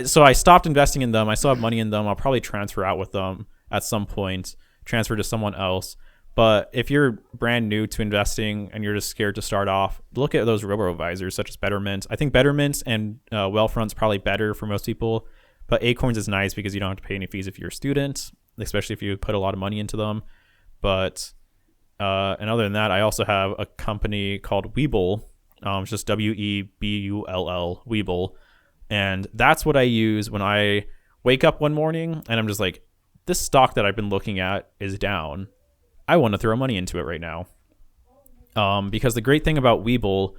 So I stopped investing in them. I still have money in them. I'll probably transfer out with them at some point, transfer to someone else. But if you're brand new to investing and you're just scared to start off, look at those robo-advisors such as Betterment. I think Betterment and Wealthfront's probably better for most people, but Acorns is nice because you don't have to pay any fees if you're a student, especially if you put a lot of money into them. But and other than that, I also have a company called Webull, It's just Webull, Webull. And that's what I use when I wake up one morning and I'm just like, this stock that I've been looking at is down. I want to throw money into it right now. Because the great thing about Webull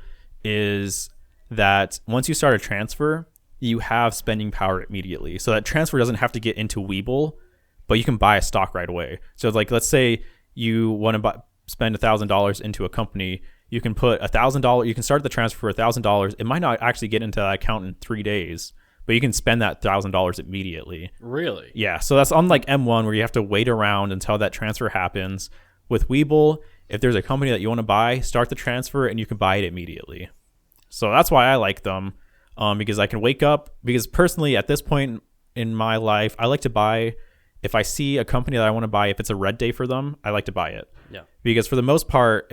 is that once you start a transfer, you have spending power immediately. So that transfer doesn't have to get into Webull, but you can buy a stock right away. So like, let's say you want to spend $1,000 into a company. You can put $1,000. You can start the transfer for $1,000. It might not actually get into that account in 3 days, but you can spend that $1,000 immediately. Really? Yeah. So that's unlike M1 where you have to wait around until that transfer happens. With Webull, if there's a company that you want to buy, start the transfer and you can buy it immediately. So that's why I like them, because I can wake up. Because personally, at this point in my life, I like to buy. If I see a company that I want to buy, if it's a red day for them, I like to buy it. Yeah. Because for the most part,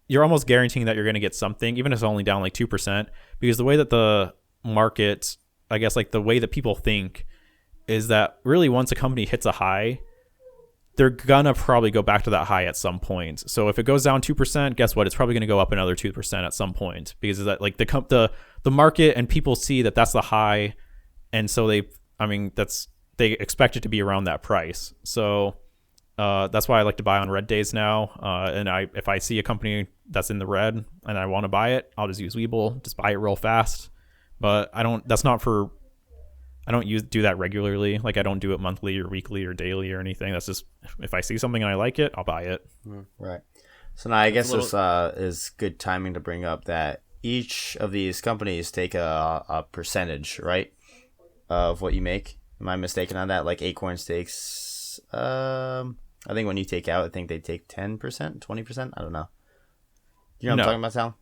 you're almost guaranteeing that you're going to get something, even if it's only down like 2%. Because the way that the market, I guess, like the way that people think is that really once a company hits a high, they're gonna probably go back to that high at some point. So if it goes down 2%, guess what? It's probably gonna go up another 2% at some point, because that like the market and people see that that's the high, and so they expect it to be around that price. So that's why I like to buy on red days now. And if I see a company that's in the red and I want to buy it, I'll just use Webull, just buy it real fast. But I don't do that regularly. Like I don't do it monthly or weekly or daily or anything. That's just if I see something and I like it, I'll buy it. Right. So now I guess this is good timing to bring up that each of these companies take a percentage, right, of what you make. Am I mistaken on that? Like Acorns takes, I think when you take out, I think they take 10%, 20%. I don't know. You know what I'm talking about, Sal?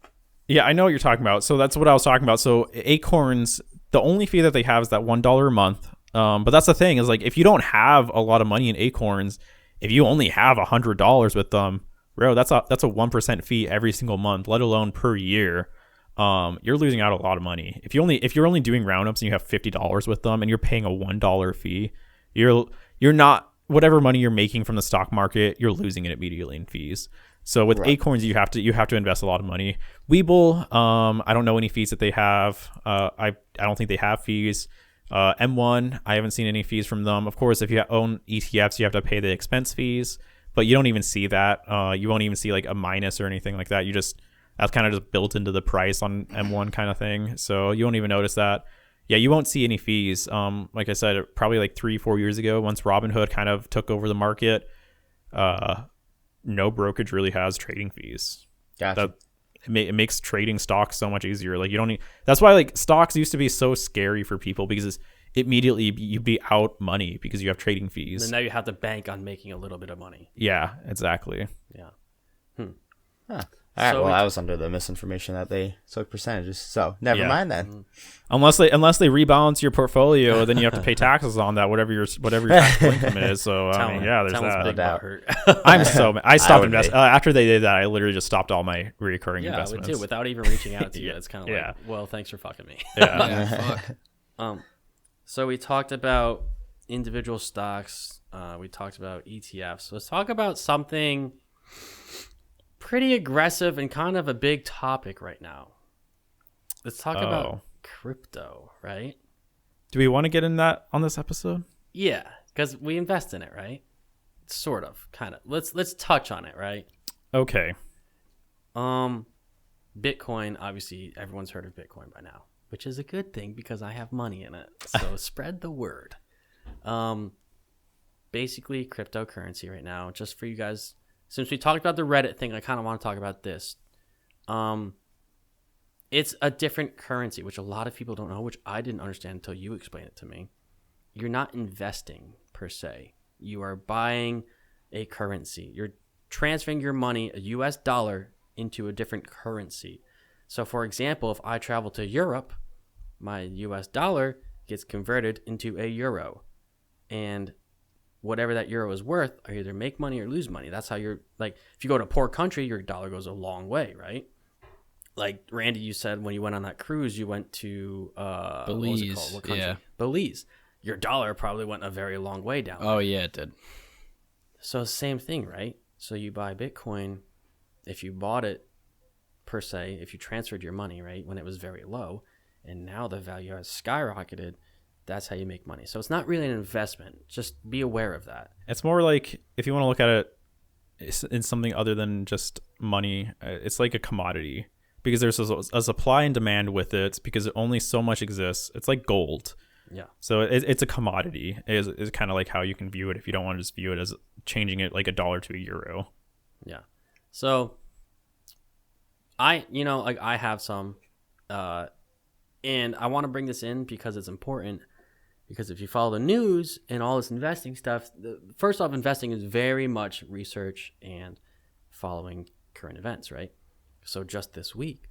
Yeah, I know what you're talking about. So that's what I was talking about. So Acorns, the only fee that they have is that $1 a month. But that's the thing is like, if you don't have a lot of money in Acorns, if you only have $100 with them, bro, that's a 1% fee every single month, let alone per year. You're losing out a lot of money. If you're only doing roundups and you have $50 with them and you're paying a $1 fee, you're not, whatever money you're making from the stock market, you're losing it immediately in fees. So with Acorns, you have to invest a lot of money. Webull, I don't know any fees that they have. I don't think they have fees. M1, I haven't seen any fees from them. Of course, if you own ETFs, you have to pay the expense fees, but you don't even see that. You won't even see like a minus or anything like that. That's kind of just built into the price on M1 kind of thing. So you won't even notice that. Yeah, you won't see any fees. Like I said, probably like 3-4 years ago, once Robinhood kind of took over the market, no brokerage really has trading fees. Gotcha. It makes trading stocks so much easier. Like you don't need, that's why like stocks used to be so scary for people, because immediately you'd be out money because you have trading fees. And now you have to bank on making a little bit of money. Yeah, exactly. Yeah. Huh. All right. I was under the misinformation that they took percentages. So never mind then. Unless they rebalance your portfolio, then you have to pay taxes on that, whatever your taxable income is. So there's that. Big doubt. hurt. I stopped investing after they did that. I literally just stopped all my recurring investments. I would too, without even reaching out to you. It's kind of like, well, thanks for fucking me. Yeah, fuck. So we talked about individual stocks. We talked about ETFs. Let's talk about something pretty aggressive and kind of a big topic right now. Let's talk about crypto, right? Do we want to get in that on this episode? Yeah, because we invest in it, right? Sort of, kind of. Let's touch on it, right? Okay. Bitcoin, obviously everyone's heard of Bitcoin by now, which is a good thing because I have money in it. So spread the word. Basically cryptocurrency right now, just for you guys. Since we talked about the Reddit thing, I kind of want to talk about this. It's a different currency, which a lot of people don't know, which I didn't understand until you explained it to me. You're not investing per se. You are buying a currency. You're transferring your money, a US dollar, into a different currency. So for example, if I travel to Europe, my US dollar gets converted into a euro. And whatever that euro is worth, I either make money or lose money. That's how you're, like, if you go to a poor country, your dollar goes a long way, right? Like Randy, you said when you went on that cruise, you went to Belize. What was it called? What country? Yeah. Belize. Your dollar probably went a very long way down. Oh yeah, it did. So same thing, right? So you buy Bitcoin. If you bought it per se, if you transferred your money, right, when it was very low, and now the value has skyrocketed, that's how you make money. So it's not really an investment. Just be aware of that. It's more like, if you want to look at it in something other than just money, it's like a commodity, because there's a supply and demand with it, because only so much exists. It's like gold. Yeah. So it's a commodity is kind of like how you can view it if you don't want to just view it as changing it like $1 to €1. Yeah. So I have some, and I want to bring this in because it's important, because if you follow the news and all this investing stuff, first off, investing is very much research and following current events, right? So just this week,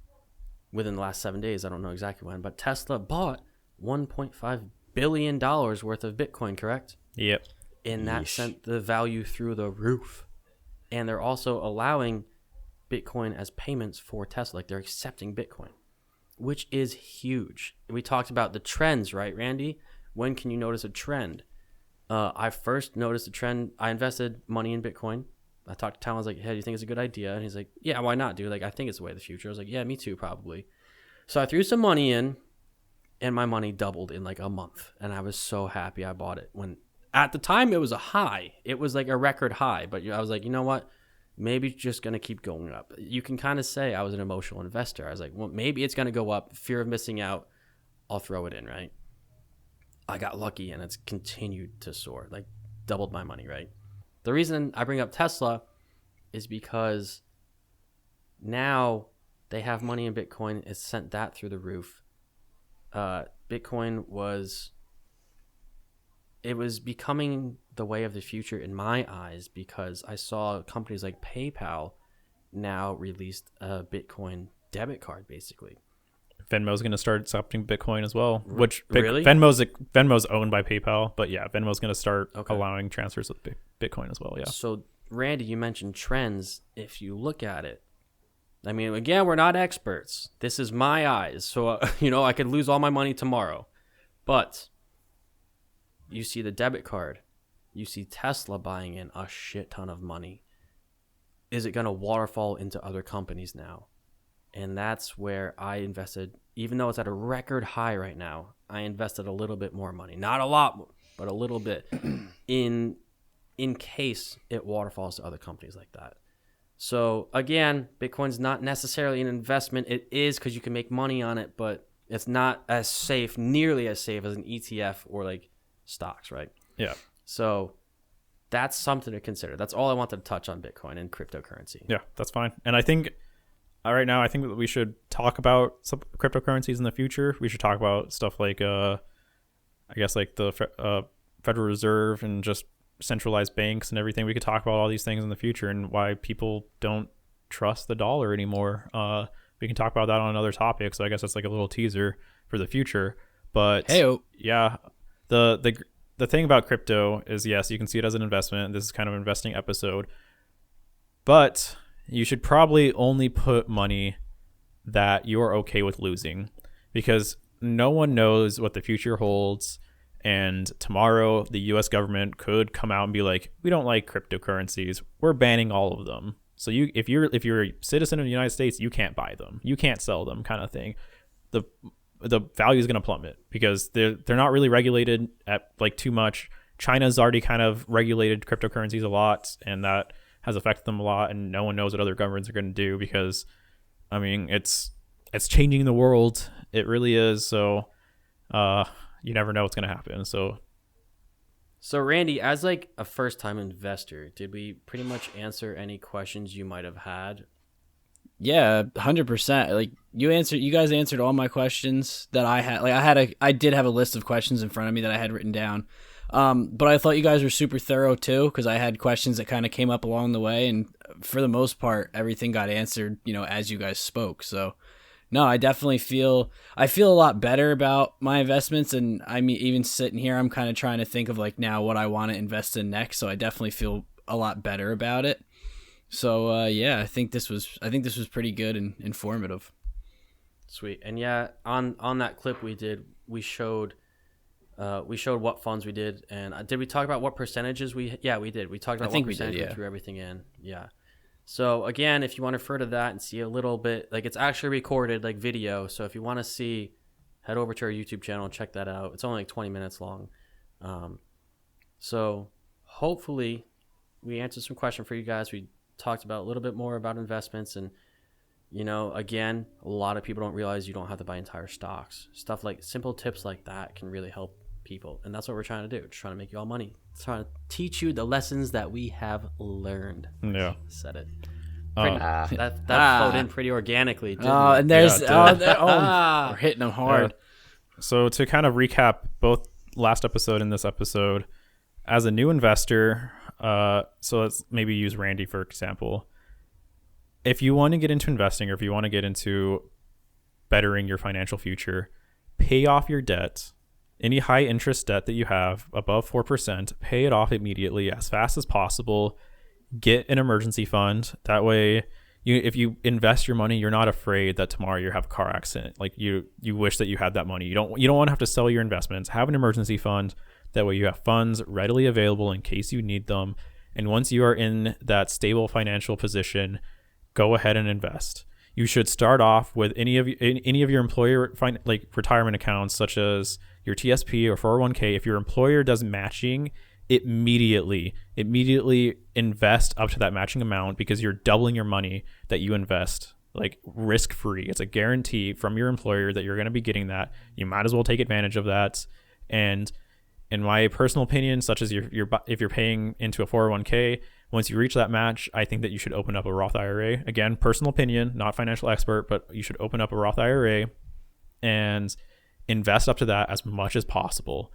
within the last 7 days, I don't know exactly when, but Tesla bought $1.5 billion worth of Bitcoin, correct? Yep. And that sent the value through the roof. And they're also allowing Bitcoin as payments for Tesla. Like, they're accepting Bitcoin, which is huge. We talked about the trends, right, Randy? When can you notice a trend? I first noticed a trend. I invested money in Bitcoin. I talked to Tal. I was like, hey, do you think it's a good idea? And he's like, yeah, why not, dude? Like, I think it's the way of the future. I was like, yeah, me too, probably. So I threw some money in, and my money doubled in like a month. And I was so happy I bought it. When at the time it was a high. It was like a record high. But I was like, you know what? Maybe it's just going to keep going up. You can kind of say I was an emotional investor. I was like, well, maybe it's going to go up. Fear of missing out. I'll throw it in, right? I got lucky, and it's continued to soar. Like, doubled my money, right? The reason I bring up Tesla is because now they have money in Bitcoin. It's sent that through the roof. Bitcoin was becoming the way of the future in my eyes, because I saw companies like PayPal now released a Bitcoin debit card, basically. Venmo's going to start accepting Bitcoin as well, which Really? Venmo's owned by PayPal, but yeah, Venmo's going to start Okay. allowing transfers with Bitcoin as well. Yeah. So, Randy, you mentioned trends. If you look at it, I mean, again, we're not experts. This is my eyes. So, I could lose all my money tomorrow. But you see the debit card. You see Tesla buying in a shit ton of money. Is it going to waterfall into other companies now? And that's where I invested, even though it's at a record high right now, I invested a little bit more money. Not a lot, but a little bit in case it waterfalls to other companies like that. So again, Bitcoin's not necessarily an investment. It is because you can make money on it, but it's not as safe, nearly as safe as an ETF or like stocks, right? Yeah. So that's something to consider. That's all I wanted to touch on Bitcoin and cryptocurrency. Yeah, that's fine. And I think right now, I think that we should talk about some cryptocurrencies in the future. We should talk about stuff like, I guess, like the Federal Reserve and just centralized banks and everything. We could talk about all these things in the future and why people don't trust the dollar anymore. We can talk about that on another topic. So I guess that's like a little teaser for the future. But yeah, the thing about crypto is, yes, you can see it as an investment. This is kind of an investing episode, but you should probably only put money that you're okay with losing, because no one knows what the future holds. And tomorrow the US government could come out and be like, we don't like cryptocurrencies. We're banning all of them. So if you're a citizen of the United States, you can't buy them. You can't sell them, kind of thing. The value is going to plummet because they're not really regulated at like too much. China's already kind of regulated cryptocurrencies a lot, and that has affected them a lot, and no one knows what other governments are going to do, because I mean, it's changing the world. It really is. So you never know what's going to happen. So Randy, as like a first-time investor, did we pretty much answer any questions you might have had? Yeah, 100%. Like you guys answered all my questions that I had. Like I did have a list of questions in front of me that I had written down. But I thought you guys were super thorough too, because I had questions that kind of came up along the way, and for the most part, everything got answered, as you guys spoke. So no, I definitely feel a lot better about my investments, and I mean, even sitting here, I'm kind of trying to think of like now what I want to invest in next. So I definitely feel a lot better about it. So yeah, I think this was pretty good and informative. Sweet. And yeah, on that clip we showed what funds we did, and did we talk about what percentages we did? We talked about what percentage we threw everything in. Yeah. So again, if you want to refer to that and see a little bit, like it's actually recorded like video. So if you want to see, head over to our YouTube channel and check that out. It's only like 20 minutes long. So hopefully we answered some questions for you guys. We talked about a little bit more about investments, and again, a lot of people don't realize you don't have to buy entire stocks. Stuff like simple tips like that can really help people, and that's what we're trying to do. Just trying to make you all money. Trying to teach you the lessons that we have learned. Yeah. Said it. That flowed in pretty organically. Didn't Oh, it? and there's Yeah, we're hitting them hard. So to kind of recap both last episode and this episode, as a new investor, so let's maybe use Randy for example. If you want to get into investing, or if you want to get into bettering your financial future, pay off your debt. Any high interest debt that you have above 4%, pay it off immediately as fast as possible. Get an emergency fund. That way, if you invest your money, you're not afraid that tomorrow you have a car accident. Like you wish that you had that money. You don't want to have to sell your investments. Have an emergency fund. That way you have funds readily available in case you need them. And once you are in that stable financial position, go ahead and invest. You should start off with any of your employer retirement accounts, such as your TSP or 401k. If your employer does matching, immediately invest up to that matching amount, because you're doubling your money that you invest, like risk free. It's a guarantee from your employer that you're going to be getting that. You might as well take advantage of that. And in my personal opinion, such as if you're paying into a 401k, once you reach that match, I think that you should open up a Roth IRA. Again, personal opinion, not financial expert, but you should open up a Roth IRA and invest up to that as much as possible.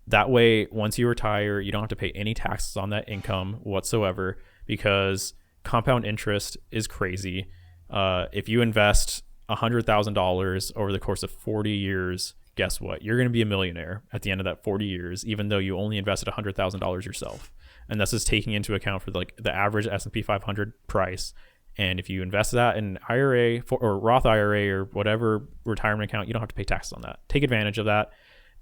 That way, once you retire, you don't have to pay any taxes on that income whatsoever, because compound interest is crazy. If you invest $100,000 over the course of 40 years, guess what? You're going to be a millionaire at the end of that 40 years, even though you only invested $100,000 yourself. And this is taking into account for like the average S&P 500 price. And if you invest that in IRA or Roth IRA or whatever retirement account, you don't have to pay taxes on that. Take advantage of that.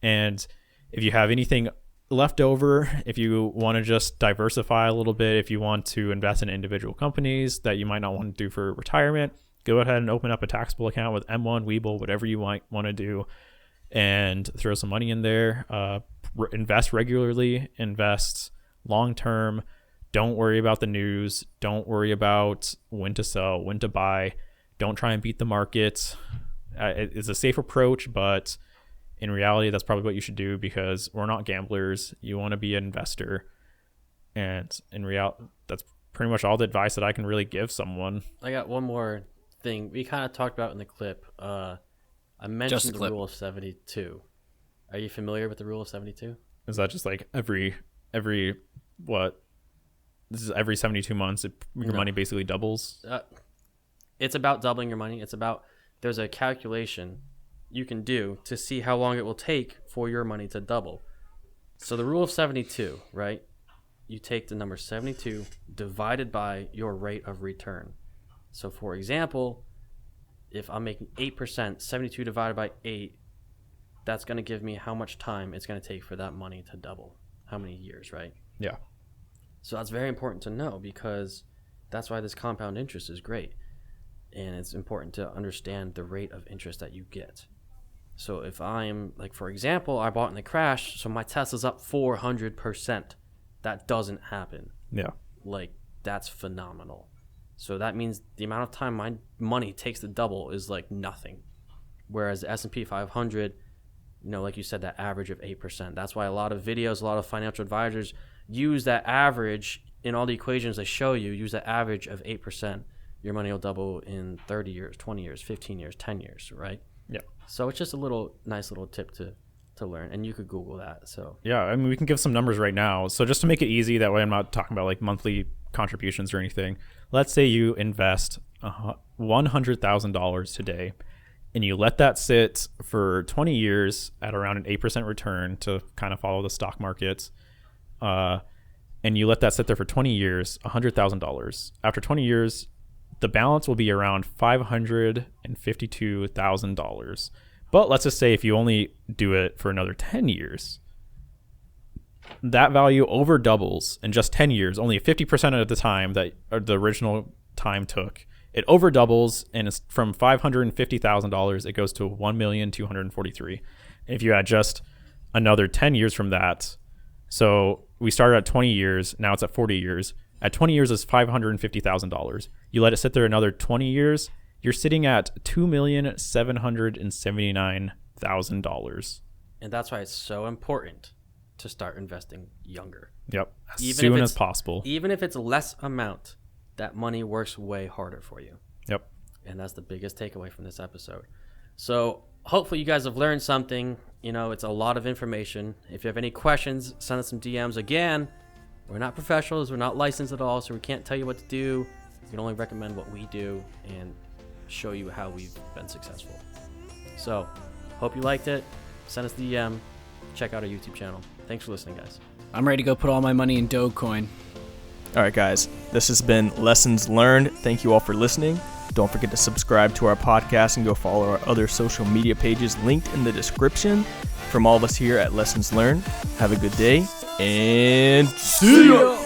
And if you have anything left over, if you want to just diversify a little bit, if you want to invest in individual companies that you might not want to do for retirement, go ahead and open up a taxable account with M1, Webull, whatever you might want to do, and throw some money in there. Invest regularly, invest long term. Don't worry about the news. Don't worry about when to sell, when to buy. Don't try and beat the market. It's a safe approach, but in reality, that's probably what you should do, because we're not gamblers. You want to be an investor. And in reality, that's pretty much all the advice that I can really give someone. I got one more thing we kind of talked about in the clip. I mentioned the rule of 72. Are you familiar with the rule of 72? Is that just like every what? This is every 72 months, your money basically doubles? It's about doubling your money. It's about, there's a calculation you can do to see how long it will take for your money to double. So the rule of 72, right? You take the number 72 divided by your rate of return. So for example, if I'm making 8%, 72 divided by 8, that's going to give me how much time it's going to take for that money to double. How many years, right? Yeah. So that's very important to know, because that's why this compound interest is great. And it's important to understand the rate of interest that you get. So if I'm, like, for example, I bought in the crash, so my Tesla's up 400%. That doesn't happen. Yeah. Like, that's phenomenal. So that means the amount of time my money takes to double is like nothing. Whereas the S&P 500, like you said, that average of 8%. That's why a lot of videos, a lot of financial advisors use that average in all the equations they show you. Use that average of 8%. Your money will double in 30 years, 20 years, 15 years, 10 years, right? Yeah. So it's just a nice little tip to learn, and you could Google that. So yeah, I mean, we can give some numbers right now. So just to make it easy, that way I'm not talking about like monthly contributions or anything. Let's say you invest $100,000 today, and you let that sit for 20 years at around an 8% return to kind of follow the stock market. And you let that sit there for 20 years, $100,000. After 20 years, the balance will be around $552,000. But let's just say if you only do it for another 10 years, that value over doubles in just 10 years, only 50% of the time that the original time took, it over doubles, and it's from $550,000, it goes to $1,243,000. And if you add just another 10 years from that, so we started at 20 years, now it's at 40 years. At 20 years is $550,000. You let it sit there another 20 years, you're sitting at $2,779,000. And that's why it's so important to start investing younger. Yep, as soon as possible. Even if it's less amount, that money works way harder for you. Yep. And that's the biggest takeaway from this episode. So hopefully you guys have learned something. You know, it's a lot of information. If you have any questions, send us some DMs. Again, we're not professionals. We're not licensed at all, so we can't tell you what to do. We can only recommend what we do and show you how we've been successful. So hope you liked it. Send us a DM. Check out our YouTube channel. Thanks for listening, guys. I'm ready to go put all my money in Dogecoin. All right, guys, this has been Lessons Learned. Thank you all for listening. Don't forget to subscribe to our podcast and go follow our other social media pages linked in the description. From all of us here at Lessons Learned, have a good day and see ya!